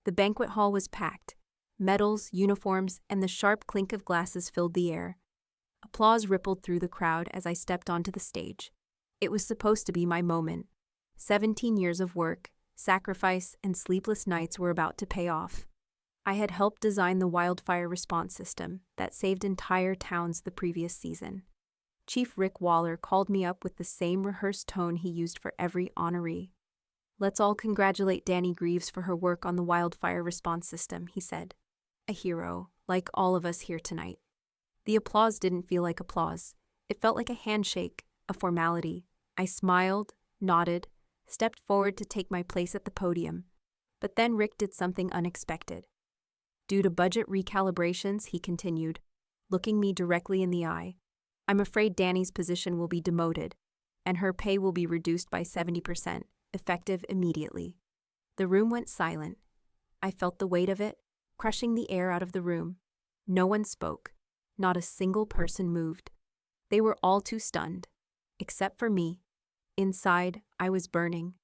The banquet hall was packed. Medals, uniforms, and the sharp clink of glasses filled the air. Applause rippled through the crowd as I stepped onto the stage. It was supposed to be my moment. 17 years of work, sacrifice, and sleepless nights were about to pay off. I had helped design the wildfire response system that saved entire towns the previous season. Chief Rick Waller called me up with the same rehearsed tone he used for every honoree. "Let's all congratulate Danny Greaves for her work on the wildfire response system," he said. "A hero, like all of us here tonight." The applause didn't feel like applause. It felt like a handshake, a formality. I smiled, nodded, stepped forward to take my place at the podium. But then Rick did something unexpected. "Due to budget recalibrations," he continued, looking me directly in the eye, "I'm afraid Danny's position will be demoted, and her pay will be reduced by 70%, effective immediately." The room went silent. I felt the weight of it, crushing the air out of the room. No one spoke. Not a single person moved. They were all too stunned. Except for me. Inside, I was burning.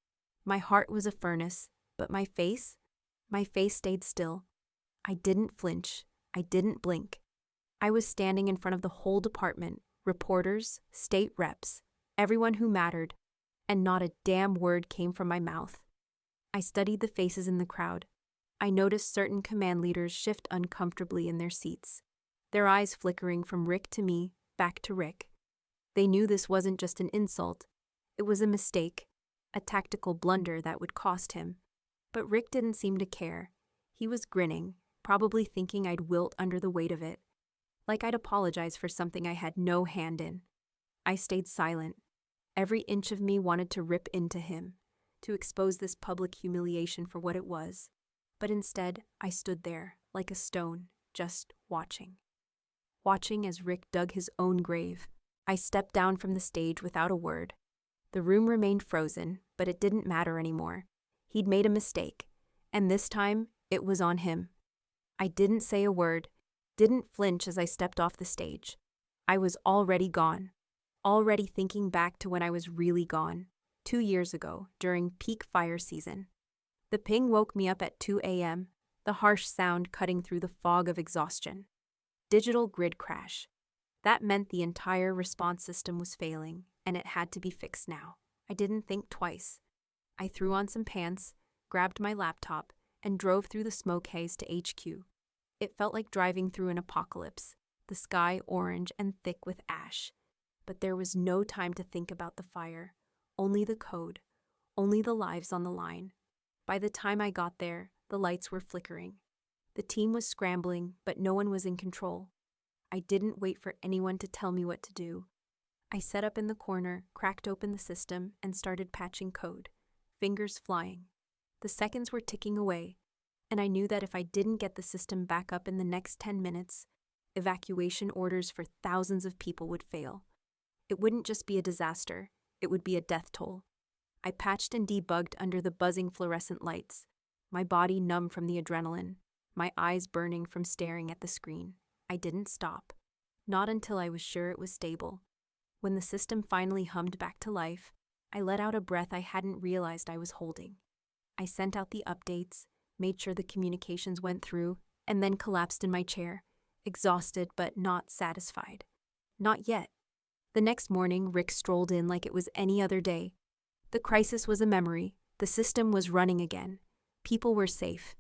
My heart was a furnace, but my face stayed still. I didn't flinch. I didn't blink. I was standing in front of the whole department, reporters, state reps, everyone who mattered, and not a damn word came from my mouth. I studied the faces in the crowd. I noticed certain command leaders shift uncomfortably in their seats, their eyes flickering from Rick to me, back to Rick. They knew this wasn't just an insult. It was a mistake, a tactical blunder that would cost him. But Rick didn't seem to care. He was grinning, probably thinking I'd wilt under the weight of it, like I'd apologize for something I had no hand in. I stayed silent. Every inch of me wanted to rip into him, to expose this public humiliation for what it was. But instead, I stood there, like a stone, just watching. Watching as Rick dug his own grave. I stepped down from the stage without a word. The room remained frozen, but it didn't matter anymore. He'd made a mistake, and this time, it was on him. I didn't say a word, didn't flinch as I stepped off the stage. I was already gone. Already thinking back to when I was really gone, 2 years ago, during peak fire season. The ping woke me up at 2 a.m., the harsh sound cutting through the fog of exhaustion. Digital grid crash. That meant the entire response system was failing, and it had to be fixed now. I didn't think twice. I threw on some pants, grabbed my laptop, and drove through the smoke haze to HQ. It felt like driving through an apocalypse, the sky orange and thick with ash. But there was no time to think about the fire, only the code, only the lives on the line. By the time I got there, the lights were flickering. The team was scrambling, but no one was in control. I didn't wait for anyone to tell me what to do. I sat up in the corner, cracked open the system, and started patching code, fingers flying. The seconds were ticking away, and I knew that if I didn't get the system back up in the next 10 minutes, evacuation orders for thousands of people would fail. It wouldn't just be a disaster, it would be a death toll. I patched and debugged under the buzzing fluorescent lights, my body numb from the adrenaline, my eyes burning from staring at the screen. I didn't stop. Not until I was sure it was stable. When the system finally hummed back to life, I let out a breath I hadn't realized I was holding. I sent out the updates, made sure the communications went through, and then collapsed in my chair, exhausted but not satisfied. Not yet. The next morning, Rick strolled in like it was any other day. The crisis was a memory. The system was running again. People were safe.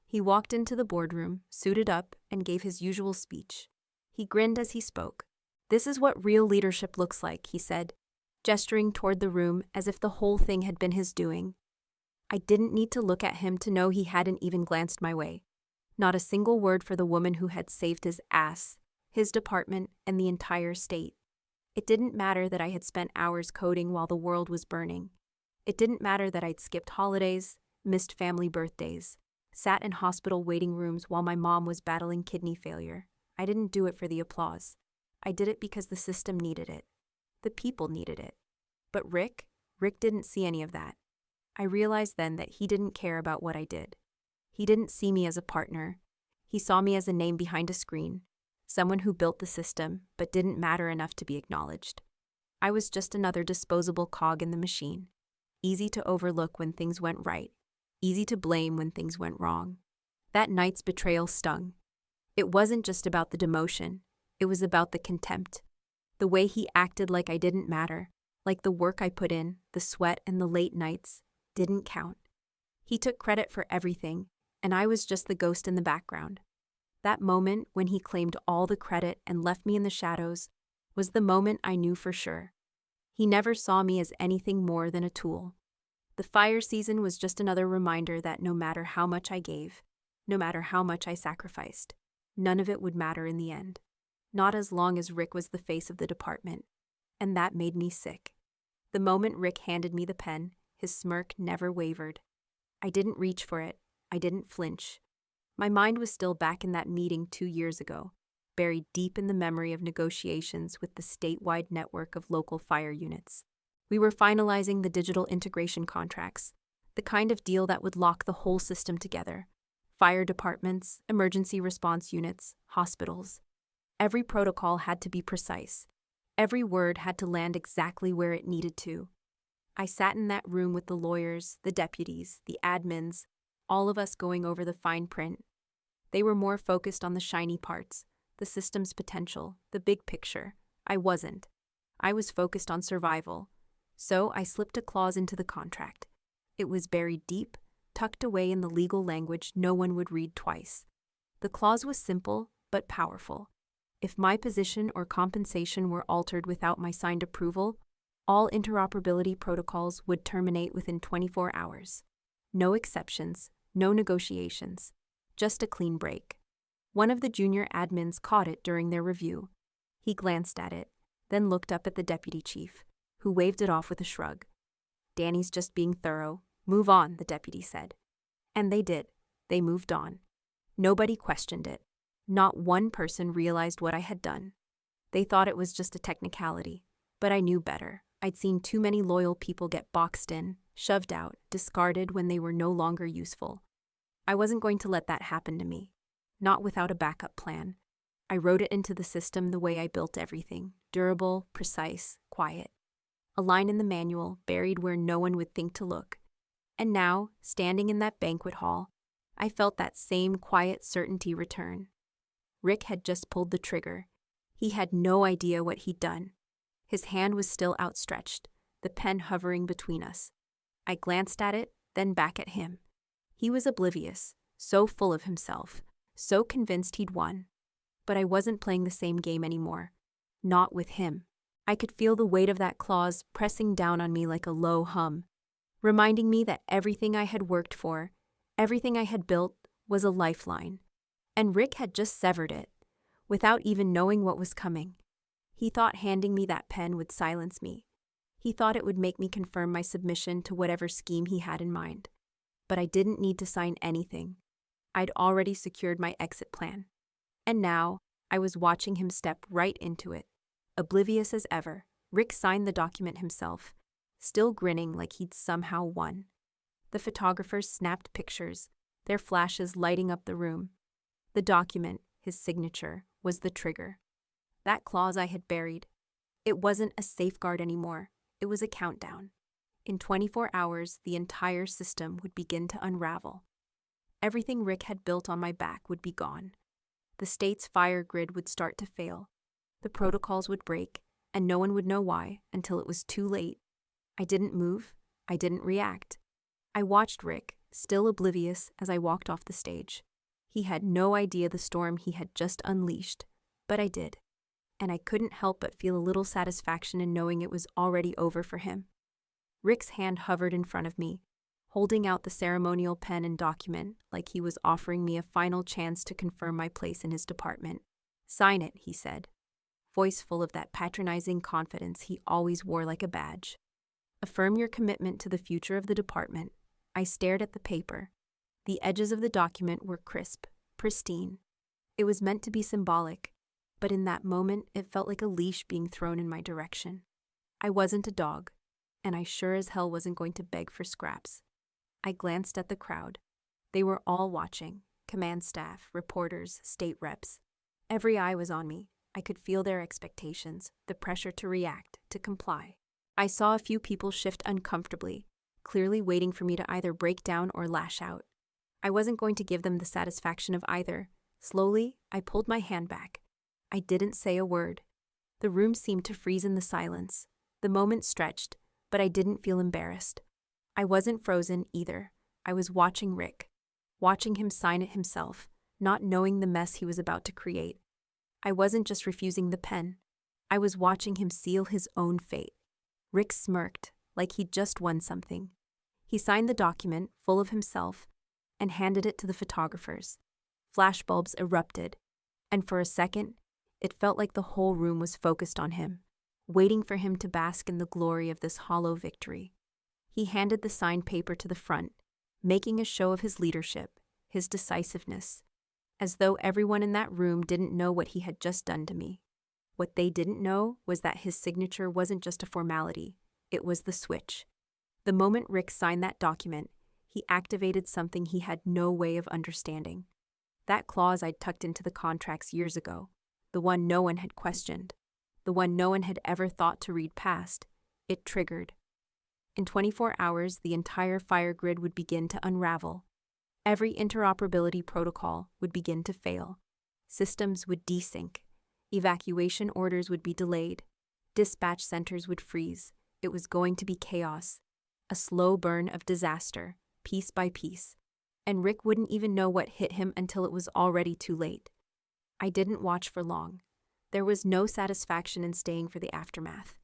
He walked into the boardroom, suited up, and gave his usual speech. He grinned as he spoke. "This is what real leadership looks like," he said, gesturing toward the room as if the whole thing had been his doing. I didn't need to look at him to know he hadn't even glanced my way. Not a single word for the woman who had saved his ass, his department, and the entire state. It didn't matter that I had spent hours coding while the world was burning. It didn't matter that I'd skipped holidays, missed family birthdays, sat in hospital waiting rooms while my mom was battling kidney failure. I didn't do it for the applause. I did it because the system needed it. The people needed it. But Rick didn't see any of that. I realized then that he didn't care about what I did. He didn't see me as a partner. He saw me as a name behind a screen, someone who built the system but didn't matter enough to be acknowledged. I was just another disposable cog in the machine, easy to overlook when things went right, easy to blame when things went wrong. That night's betrayal stung. It wasn't just about the demotion, it was about the contempt. The way he acted like I didn't matter, like the work I put in, the sweat and the late nights, didn't count. He took credit for everything, and I was just the ghost in the background. That moment when he claimed all the credit and left me in the shadows was the moment I knew for sure. He never saw me as anything more than a tool. The fire season was just another reminder that no matter how much I gave, no matter how much I sacrificed, none of it would matter in the end. Not as long as Rick was the face of the department, and that made me sick. The moment Rick handed me the pen, his smirk never wavered. I didn't reach for it. I didn't flinch. My mind was still back in that meeting 2 years ago, buried deep in the memory of negotiations with the statewide network of local fire units. We were finalizing the digital integration contracts, the kind of deal that would lock the whole system together. Fire departments, emergency response units, hospitals. Every protocol had to be precise. Every word had to land exactly where it needed to. I sat in that room with the lawyers, the deputies, the admins, all of us going over the fine print. They were more focused on the shiny parts, the system's potential, the big picture. I wasn't. I was focused on survival. So I slipped a clause into the contract. It was buried deep, tucked away in the legal language no one would read twice. The clause was simple, but powerful. If my position or compensation were altered without my signed approval, all interoperability protocols would terminate within 24 hours. No exceptions, no negotiations, just a clean break. One of the junior admins caught it during their review. He glanced at it, then looked up at the deputy chief, who waved it off with a shrug. "Danny's just being thorough. Move on," the deputy said. And they did. They moved on. Nobody questioned it. Not one person realized what I had done. They thought it was just a technicality, but I knew better. I'd seen too many loyal people get boxed in, shoved out, discarded when they were no longer useful. I wasn't going to let that happen to me. Not without a backup plan. I wrote it into the system the way I built everything: durable, precise, quiet. A line in the manual, buried where no one would think to look. And now, standing in that banquet hall, I felt that same quiet certainty return. Rick had just pulled the trigger. He had no idea what he'd done. His hand was still outstretched, the pen hovering between us. I glanced at it, then back at him. He was oblivious, so full of himself, so convinced he'd won. But I wasn't playing the same game anymore. Not with him. I could feel the weight of that clause pressing down on me like a low hum, reminding me that everything I had worked for, everything I had built, was a lifeline. And Rick had just severed it, without even knowing what was coming. He thought handing me that pen would silence me. He thought it would make me confirm my submission to whatever scheme he had in mind. But I didn't need to sign anything. I'd already secured my exit plan. And now, I was watching him step right into it. Oblivious as ever, Rick signed the document himself, still grinning like he'd somehow won. The photographers snapped pictures, their flashes lighting up the room. The document, his signature, was the trigger. That clause I had buried. It wasn't a safeguard anymore. It was a countdown. In 24 hours, the entire system would begin to unravel. Everything Rick had built on my back would be gone. The state's fire grid would start to fail. The protocols would break, and no one would know why until it was too late. I didn't move. I didn't react. I watched Rick, still oblivious, as I walked off the stage. He had no idea the storm he had just unleashed, but I did. And I couldn't help but feel a little satisfaction in knowing it was already over for him. Rick's hand hovered in front of me, holding out the ceremonial pen and document like he was offering me a final chance to confirm my place in his department. "Sign it," he said, voice full of that patronizing confidence he always wore like a badge. "Affirm your commitment to the future of the department." I stared at the paper. The edges of the document were crisp, pristine. It was meant to be symbolic, but in that moment it felt like a leash being thrown in my direction. I wasn't a dog, and I sure as hell wasn't going to beg for scraps. I glanced at the crowd. They were all watching: command staff, reporters, state reps. Every eye was on me. I could feel their expectations, the pressure to react, to comply. I saw a few people shift uncomfortably, clearly waiting for me to either break down or lash out. I wasn't going to give them the satisfaction of either. Slowly, I pulled my hand back. I didn't say a word. The room seemed to freeze in the silence. The moment stretched, but I didn't feel embarrassed. I wasn't frozen either. I was watching Rick. Watching him sign it himself, not knowing the mess he was about to create. I wasn't just refusing the pen. I was watching him seal his own fate. Rick smirked, like he'd just won something. He signed the document, full of himself, and handed it to the photographers. Flashbulbs erupted, and for a second, it felt like the whole room was focused on him, waiting for him to bask in the glory of this hollow victory. He handed the signed paper to the front, making a show of his leadership, his decisiveness, as though everyone in that room didn't know what he had just done to me. What they didn't know was that his signature wasn't just a formality, it was the switch. The moment Rick signed that document, he activated something he had no way of understanding. That clause I'd tucked into the contracts years ago, the one no one had questioned, the one no one had ever thought to read past, it triggered. In 24 hours, the entire fire grid would begin to unravel. Every interoperability protocol would begin to fail. Systems would desync. Evacuation orders would be delayed. Dispatch centers would freeze. It was going to be chaos. A slow burn of disaster, piece by piece. And Rick wouldn't even know what hit him until it was already too late. I didn't watch for long. There was no satisfaction in staying for the aftermath.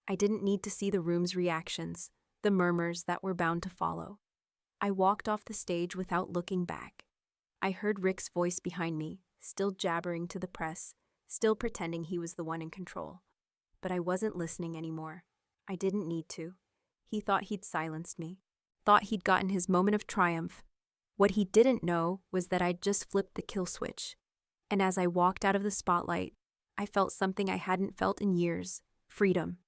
I didn't need to see the room's reactions, the murmurs that were bound to follow. I walked off the stage without looking back. I heard Rick's voice behind me, still jabbering to the press, still pretending he was the one in control. But I wasn't listening anymore. I didn't need to. He thought he'd silenced me, thought he'd gotten his moment of triumph. What he didn't know was that I'd just flipped the kill switch. And as I walked out of the spotlight, I felt something I hadn't felt in years: freedom.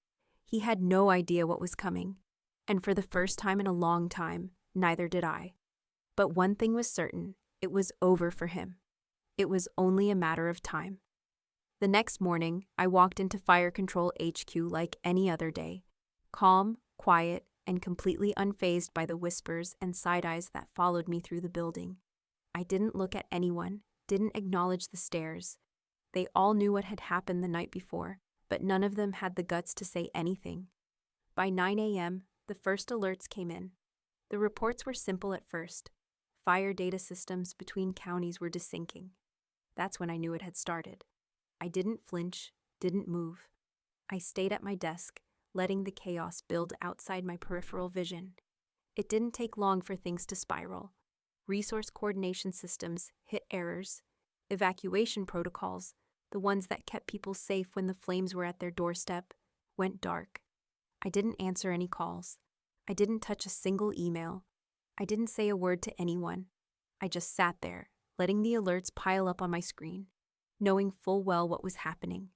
He had no idea what was coming, and for the first time in a long time, neither did I. But one thing was certain, it was over for him. It was only a matter of time. The next morning, I walked into Fire Control HQ like any other day, calm, quiet, and completely unfazed by the whispers and side-eyes that followed me through the building. I didn't look at anyone, didn't acknowledge the stares. They all knew what had happened the night before, but none of them had the guts to say anything. By 9 a.m., the first alerts came in. The reports were simple at first. Fire data systems between counties were desyncing. That's when I knew it had started. I didn't flinch, didn't move. I stayed at my desk, letting the chaos build outside my peripheral vision. It didn't take long for things to spiral. Resource coordination systems hit errors. Evacuation protocols, the ones that kept people safe when the flames were at their doorstep, went dark. I didn't answer any calls. I didn't touch a single email. I didn't say a word to anyone. I just sat there, letting the alerts pile up on my screen, knowing full well what was happening.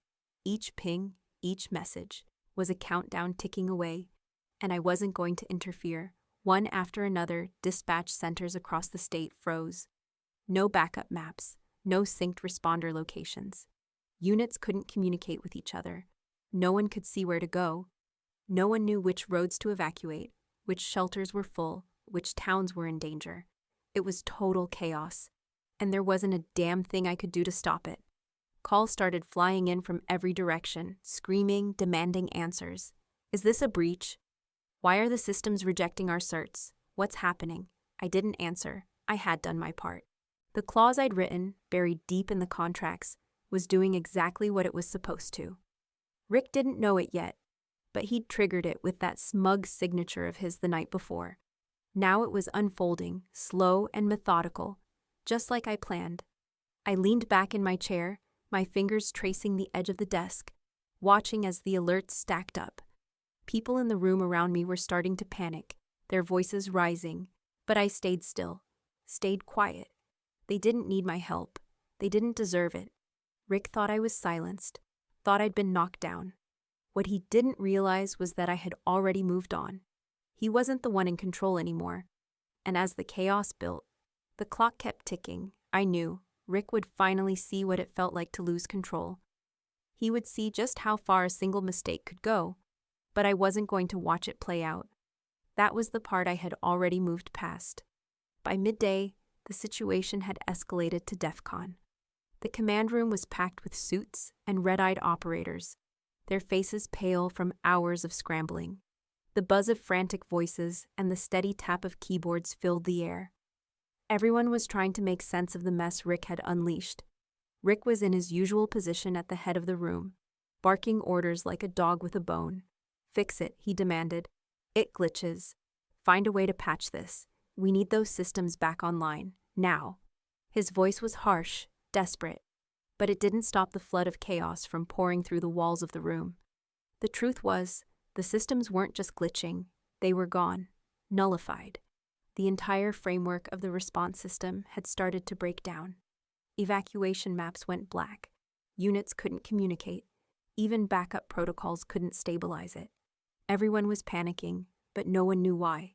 Each ping, each message, was a countdown ticking away, and I wasn't going to interfere. One after another, dispatch centers across the state froze. No backup maps, no synced responder locations. Units couldn't communicate with each other. No one could see where to go. No one knew which roads to evacuate, which shelters were full, which towns were in danger. It was total chaos, and there wasn't a damn thing I could do to stop it. Calls started flying in from every direction, screaming, demanding answers. Is this a breach? Why are the systems rejecting our certs? What's happening? I didn't answer. I had done my part. The clause I'd written, buried deep in the contracts, was doing exactly what it was supposed to. Rick didn't know it yet, but he'd triggered it with that smug signature of his the night before. Now it was unfolding, slow and methodical, just like I planned. I leaned back in my chair, my fingers tracing the edge of the desk, watching as the alerts stacked up. People in the room around me were starting to panic, their voices rising, but I stayed still, stayed quiet. They didn't need my help. They didn't deserve it. Rick thought I was silenced, thought I'd been knocked down. What he didn't realize was that I had already moved on. He wasn't the one in control anymore. And as the chaos built, the clock kept ticking. I knew Rick would finally see what it felt like to lose control. He would see just how far a single mistake could go, but I wasn't going to watch it play out. That was the part I had already moved past. By midday, The situation had escalated to DEFCON. The command room was packed with suits and red-eyed operators, their faces pale from hours of scrambling. The buzz of frantic voices and the steady tap of keyboards filled the air. Everyone was trying to make sense of the mess Rick had unleashed. Rick was in his usual position at the head of the room, barking orders like a dog with a bone. "Fix it," he demanded. "It glitches. Find a way to patch this. We need those systems back online, now." His voice was harsh, desperate, but it didn't stop the flood of chaos from pouring through the walls of the room. The truth was, the systems weren't just glitching, they were gone, nullified. The entire framework of the response system had started to break down. Evacuation maps went black. Units couldn't communicate. Even backup protocols couldn't stabilize it. Everyone was panicking, but no one knew why.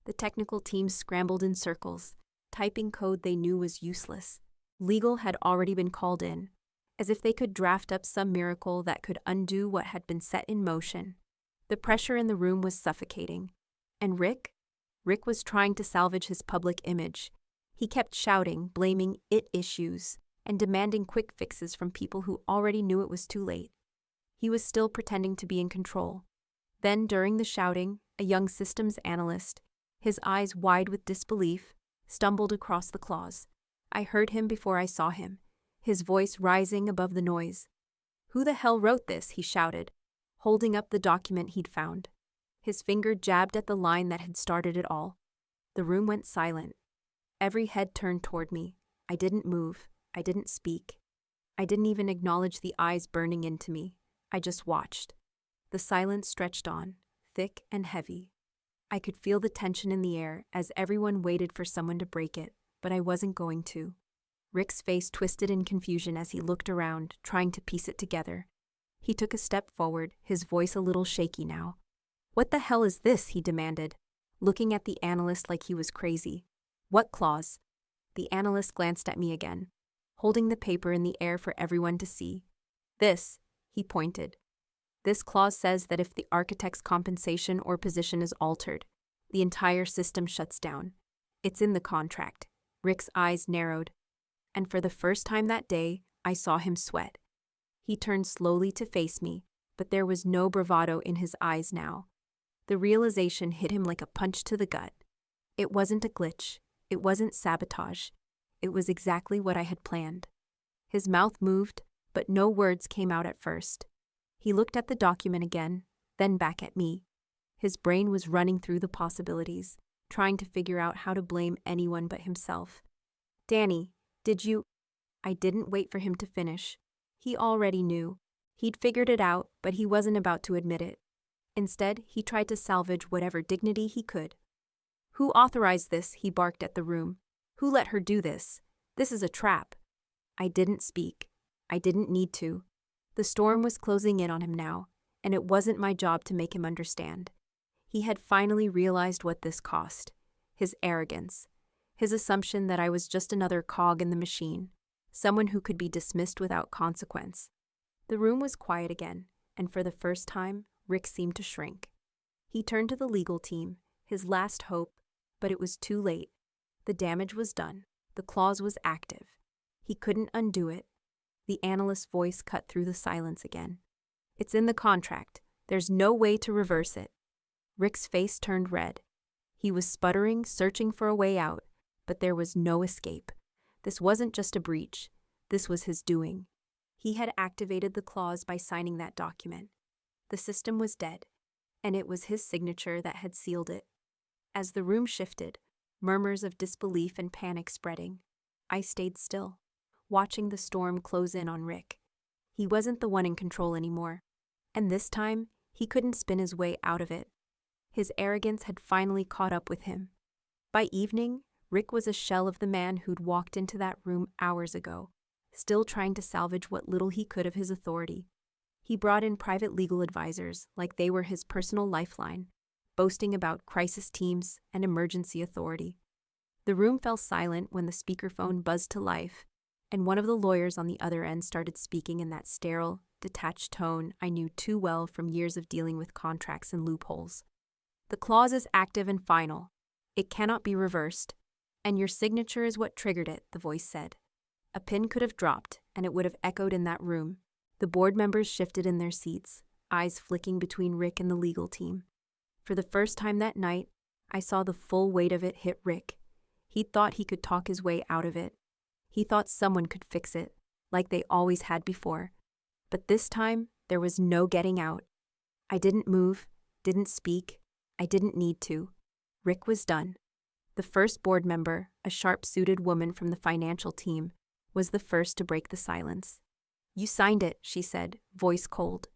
The technical teams scrambled in circles, typing code they knew was useless. Legal had already been called in, as if they could draft up some miracle that could undo what had been set in motion. The pressure in the room was suffocating. And Rick was trying to salvage his public image. He kept shouting, blaming it issues, and demanding quick fixes from people who already knew it was too late. He was still pretending to be in control. Then, during the shouting, a young systems analyst, his eyes wide with disbelief, stumbled across the clause. I heard him before I saw him, his voice rising above the noise. "Who the hell wrote this?" he shouted, holding up the document he'd found. His finger jabbed at the line that had started it all. The room went silent. Every head turned toward me. I didn't move. I didn't speak. I didn't even acknowledge the eyes burning into me. I just watched. The silence stretched on, thick and heavy. I could feel the tension in the air as everyone waited for someone to break it, but I wasn't going to. Rick's face twisted in confusion as he looked around, trying to piece it together. He took a step forward, his voice a little shaky now. "What the hell is this?" he demanded, looking at the analyst like he was crazy. "What clause?" The analyst glanced at me again, holding the paper in the air for everyone to see. "This," he pointed. "This clause says that if the architect's compensation or position is altered, the entire system shuts down. It's in the contract." Rick's eyes narrowed, and for the first time that day, I saw him sweat. He turned slowly to face me, but there was no bravado in his eyes now. The realization hit him like a punch to the gut. It wasn't a glitch. It wasn't sabotage. It was exactly what I had planned. His mouth moved, but no words came out at first. He looked at the document again, then back at me. His brain was running through the possibilities, trying to figure out how to blame anyone but himself. "Danny, did you—" I didn't wait for him to finish. He already knew. He'd figured it out, but he wasn't about to admit it. Instead, he tried to salvage whatever dignity he could. "Who authorized this?" he barked at the room. "Who let her do this? This is a trap." I didn't speak. I didn't need to. The storm was closing in on him now, and it wasn't my job to make him understand. He had finally realized what this cost. His arrogance. His assumption that I was just another cog in the machine, someone who could be dismissed without consequence. The room was quiet again, and for the first time, Rick seemed to shrink. He turned to the legal team, his last hope, but it was too late. The damage was done. The clause was active. He couldn't undo it. The analyst's voice cut through the silence again. "It's in the contract. There's no way to reverse it." Rick's face turned red. He was sputtering, searching for a way out, but there was no escape. This wasn't just a breach. This was his doing. He had activated the clause by signing that document. The system was dead, and it was his signature that had sealed it. As the room shifted, murmurs of disbelief and panic spreading, I stayed still, watching the storm close in on Rick. He wasn't the one in control anymore, and this time, he couldn't spin his way out of it. His arrogance had finally caught up with him. By evening, Rick was a shell of the man who'd walked into that room hours ago, still trying to salvage what little he could of his authority. He brought in private legal advisors like they were his personal lifeline, boasting about crisis teams and emergency authority. The room fell silent when the speakerphone buzzed to life, and one of the lawyers on the other end started speaking in that sterile, detached tone I knew too well from years of dealing with contracts and loopholes. "The clause is active and final. It cannot be reversed. And your signature is what triggered it, the voice said. A pin could have dropped, and it would have echoed in that room. The board members shifted in their seats, eyes flicking between Rick and the legal team. For the first time that night, I saw the full weight of it hit Rick. He thought he could talk his way out of it. He thought someone could fix it, like they always had before. But this time, there was no getting out. I didn't move, didn't speak. I didn't need to. Rick was done. The first board member, a sharp-suited woman from the financial team, was the first to break the silence. "You signed it," she said, voice cold.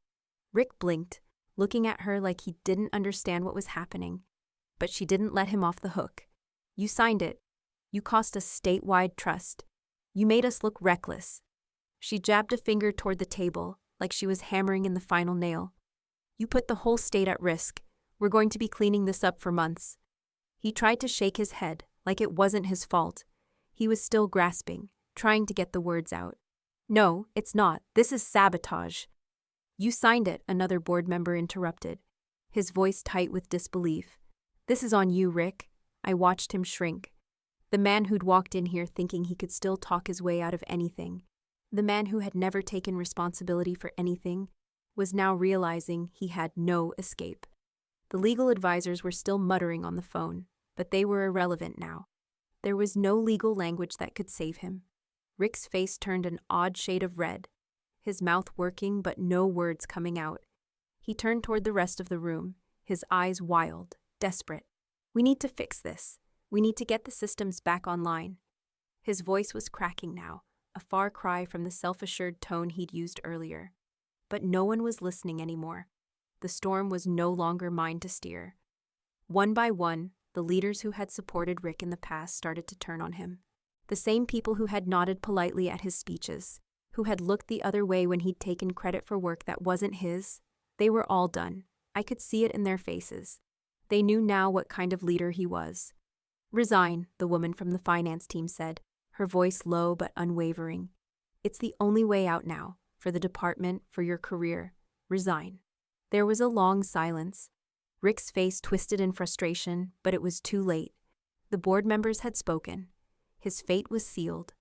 Rick blinked, looking at her like he didn't understand what was happening. But she didn't let him off the hook. "You signed it. You cost us statewide trust. You made us look reckless." She jabbed a finger toward the table, like she was hammering in the final nail. "You put the whole state at risk. We're going to be cleaning this up for months." He tried to shake his head, like it wasn't his fault. He was still grasping, trying to get the words out. "No, it's not. This is sabotage." "You signed it," another board member interrupted, his voice tight with disbelief. "This is on you, Rick." I watched him shrink. The man who'd walked in here thinking he could still talk his way out of anything, the man who had never taken responsibility for anything, was now realizing he had no escape. The legal advisors were still muttering on the phone, but they were irrelevant now. There was no legal language that could save him. Rick's face turned an odd shade of red, his mouth working but no words coming out. He turned toward the rest of the room, his eyes wild, desperate. "We need to fix this. We need to get the systems back online." His voice was cracking now, a far cry from the self-assured tone he'd used earlier. But no one was listening anymore. The storm was no longer mine to steer. One by one, the leaders who had supported Rick in the past started to turn on him. The same people who had nodded politely at his speeches, who had looked the other way when he'd taken credit for work that wasn't his, they were all done. I could see it in their faces. They knew now what kind of leader he was. "Resign," the woman from the finance team said, her voice low but unwavering. "It's the only way out now, for the department, for your career. Resign." There was a long silence. Rick's face twisted in frustration, but it was too late. The board members had spoken. His fate was sealed.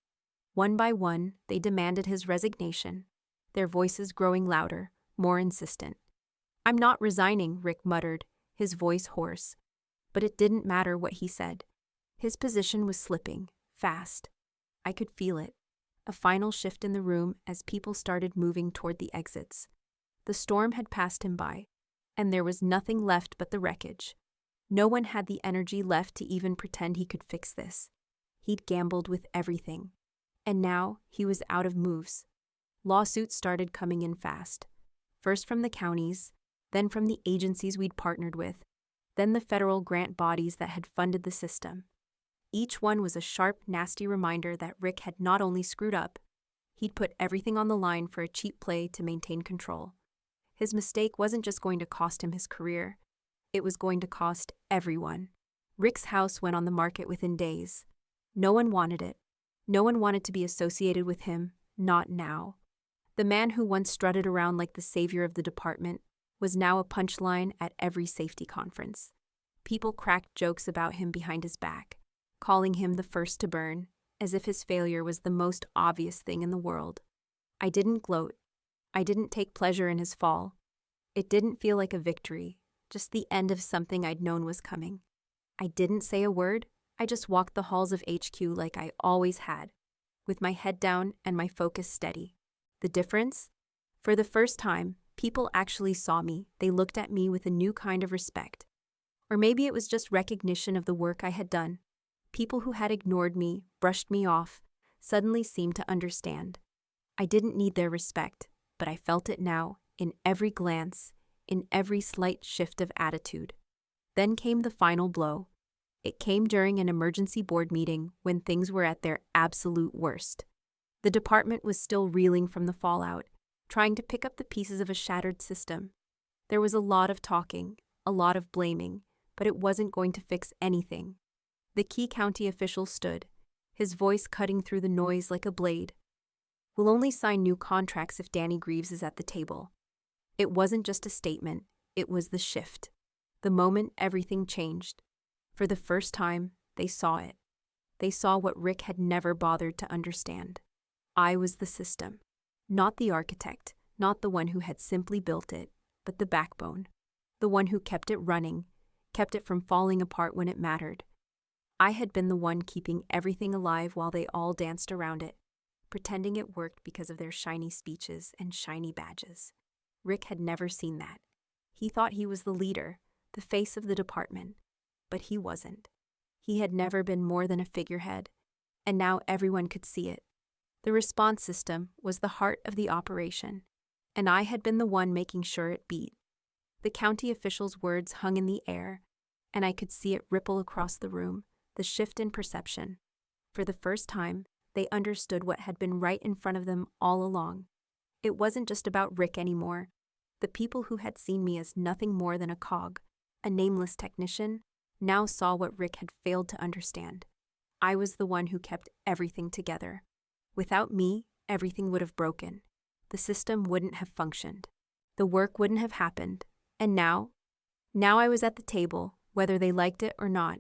One by one, they demanded his resignation, their voices growing louder, more insistent. "I'm not resigning," Rick muttered, his voice hoarse. But it didn't matter what he said. His position was slipping, fast. I could feel it. A final shift in the room as people started moving toward the exits. The storm had passed him by, and there was nothing left but the wreckage. No one had the energy left to even pretend he could fix this. He'd gambled with everything. And now he was out of moves. Lawsuits started coming in fast. First from the counties, then from the agencies we'd partnered with, then the federal grant bodies that had funded the system. Each one was a sharp, nasty reminder that Rick had not only screwed up, he'd put everything on the line for a cheap play to maintain control. His mistake wasn't just going to cost him his career. It was going to cost everyone. Rick's house went on the market within days. No one wanted it. No one wanted to be associated with him, not now. The man who once strutted around like the savior of the department was now a punchline at every safety conference. People cracked jokes about him behind his back, calling him the first to burn, as if his failure was the most obvious thing in the world. I didn't gloat. I didn't take pleasure in his fall. It didn't feel like a victory, just the end of something I'd known was coming. I didn't say a word. I just walked the halls of HQ like I always had, with my head down and my focus steady. The difference? For the first time, people actually saw me. They looked at me with a new kind of respect. Or maybe it was just recognition of the work I had done. People who had ignored me, brushed me off, suddenly seemed to understand. I didn't need their respect, but I felt it now, in every glance, in every slight shift of attitude. Then came the final blow. It came during an emergency board meeting when things were at their absolute worst. The department was still reeling from the fallout, trying to pick up the pieces of a shattered system. There was a lot of talking, a lot of blaming, but it wasn't going to fix anything. The key county official stood, his voice cutting through the noise like a blade. "We'll only sign new contracts if Danny Greaves is at the table." It wasn't just a statement, it was the shift. The moment everything changed. For the first time, they saw it. They saw what Rick had never bothered to understand. I was the system. Not the architect, not the one who had simply built it, but the backbone. The one who kept it running, kept it from falling apart when it mattered. I had been the one keeping everything alive while they all danced around it, pretending it worked because of their shiny speeches and shiny badges. Rick had never seen that. He thought he was the leader, the face of the department, but he wasn't. He had never been more than a figurehead, and now everyone could see it. The response system was the heart of the operation, and I had been the one making sure it beat. The county official's words hung in the air, and I could see it ripple across the room, the shift in perception. For the first time, they understood what had been right in front of them all along. It wasn't just about Rick anymore. The people who had seen me as nothing more than a cog, a nameless technician, now saw what Rick had failed to understand. I was the one who kept everything together. Without me, everything would have broken. The system wouldn't have functioned. The work wouldn't have happened. And now I was at the table, whether they liked it or not.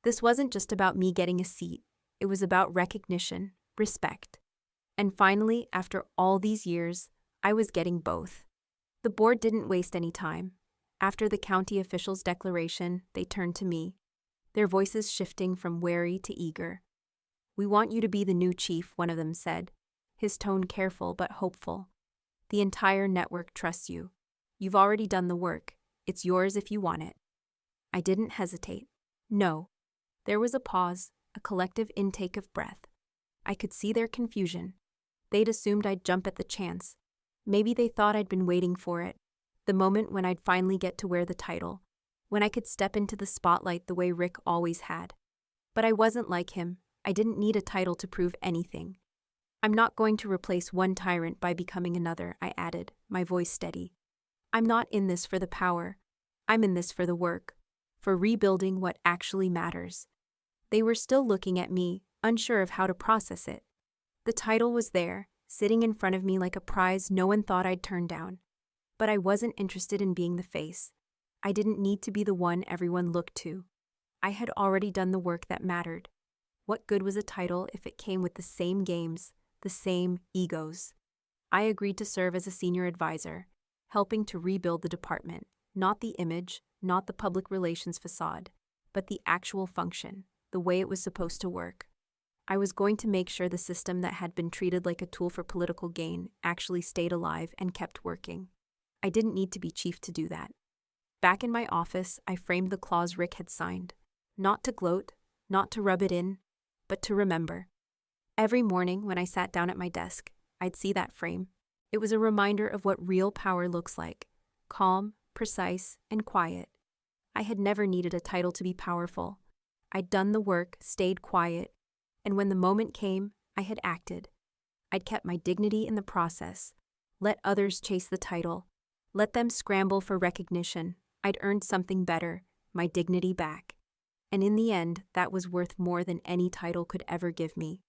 This wasn't just about me getting a seat. It was about recognition, respect. And finally, after all these years, I was getting both. The board didn't waste any time. After the county official's declaration, they turned to me, their voices shifting from wary to eager. "We want you to be the new chief," one of them said, his tone careful but hopeful. "The entire network trusts you. You've already done the work. It's yours if you want it." I didn't hesitate. No. There was a pause, a collective intake of breath. I could see their confusion. They'd assumed I'd jump at the chance. Maybe they thought I'd been waiting for it, the moment when I'd finally get to wear the title, when I could step into the spotlight the way Rick always had. But I wasn't like him. I didn't need a title to prove anything. "I'm not going to replace one tyrant by becoming another," I added, my voice steady. "I'm not in this for the power. I'm in this for the work, for rebuilding what actually matters." They were still looking at me, unsure of how to process it. The title was there, sitting in front of me like a prize no one thought I'd turn down. But I wasn't interested in being the face. I didn't need to be the one everyone looked to. I had already done the work that mattered. What good was a title if it came with the same games, the same egos? I agreed to serve as a senior advisor, helping to rebuild the department, not the image, not the public relations facade, but the actual function, the way it was supposed to work. I was going to make sure the system that had been treated like a tool for political gain actually stayed alive and kept working. I didn't need to be chief to do that. Back in my office, I framed the clause Rick had signed, not to gloat, not to rub it in, but to remember. Every morning when I sat down at my desk, I'd see that frame. It was a reminder of what real power looks like, calm, precise, and quiet. I had never needed a title to be powerful. I'd done the work, stayed quiet, and when the moment came, I had acted. I'd kept my dignity in the process, let others chase the title, let them scramble for recognition. I'd earned something better, my dignity back. And in the end, that was worth more than any title could ever give me.